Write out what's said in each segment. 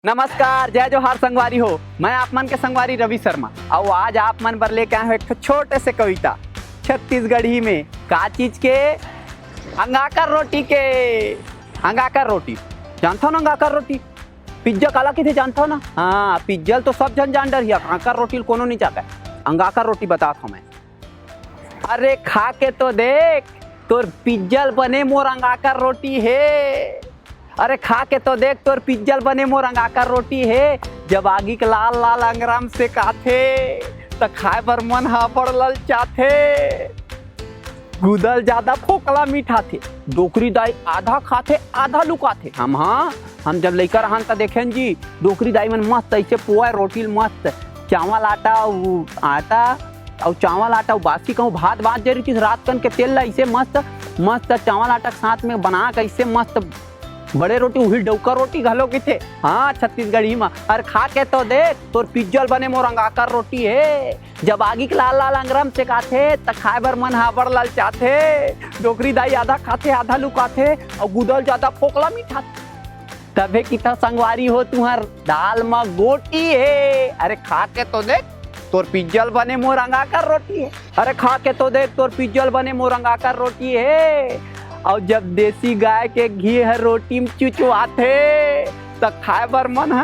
नमस्कार, जय जोहार संगवारी हो। मैं आप मन के संगवारी रवि शर्मा और आज आप मन पर लेके आए हो एक छोटे से कविता छत्तीसगढ़ी में का चीज के अंगाकर रोटी के। अंगाकर रोटी जानता हो ना? अंगाकर रोटी पिज्जा काला की थे जानता हो ना? हाँ, पिज्जल तो सब जन जान डर। अंगाकर रोटी कोनो नहीं चाहता। अंगाकर रोटी बताता हूँ मैं। अरे खा के तो देख, तोर पिज्जल बने मोर अंगाकर रोटी है। अरे खा के तो देख, तोर पिज्जल बने मोर अंगाकर रोटी है। जब आगी के लाल लाल अंगराम से काथे तो खाए बर मन हा बड़ ललचाथे। गुदल ज्यादा फोकला मीठा थे, डोकरी दाई आधा खाथे आधा लुकाथे। हम जब लइका रहन त देखेन जी, डोकरी दाई मन मस्त ऐसे पोए रोटी मस्त चावल आटा और चावल आटा बासी कहूँ भात बात जरी थी रात कन के तेल ला ऐसे मस्त मस्त चावल आटा के साथ में बना के ऐसे मस्त बड़े रोटी उही डौका रोटी घलो की थे। हाँ, छत्तीसगढ़ी में। अरे खा के तो देख, तोर पिज्जल बने मोर अंगाकर रोटी है। जब आगी के लाल लाल अंगरम से काथे त खाए बर मन हा बड़ ललचाथे। डोकरी दाई आधा खाथे आधा लुकाथे और गुदल ज्यादा फोकला मीठा तबे की तो संगवारी हो तुहर दाल में गोटी है। अरे खा के तो देख, तोर पिज्जल बने मोर अंगाकर रोटी है। अरे खा के तो देख, तोर पिज्जल बने मोर अंगाकर रोटी है। और जब देसी गाय के घी है रोटी में चुचवाथे तो खाए बर मन है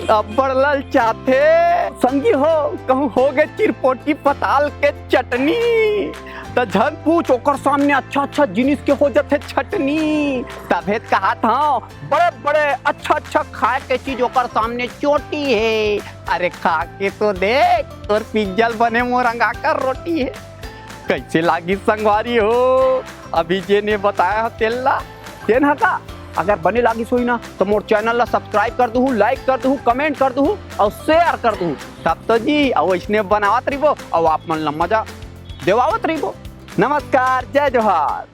अब्बड़ ललचाथे। संगी हो कहूँ हो गए चिरपोटी पताल के चटनी तो झन पूछ ओकर सामने अच्छा अच्छा जिनिस के हो जाते चटनी। तबे कहा था बड़े बड़े अच्छा अच्छा खाए के चीज ओकर सामने चोटी है। अरे खा के तो देख, तोर पिज्जल बने मोर अंगाकर रोटी है। कैसे लागी संगवारी हो? अभी जे ने बताया है तेल्ला तेन का अगर बने लागी सोई ना तो मोर चैनल ला सब्सक्राइब कर दूँ, लाइक कर दूँ, कमेंट कर दूँ और शेयर कर दूँ। तब तो जी और इसने बनावत रहिबो और आप मन ला मजा देवावत रहिबो। नमस्कार, जय जोहार।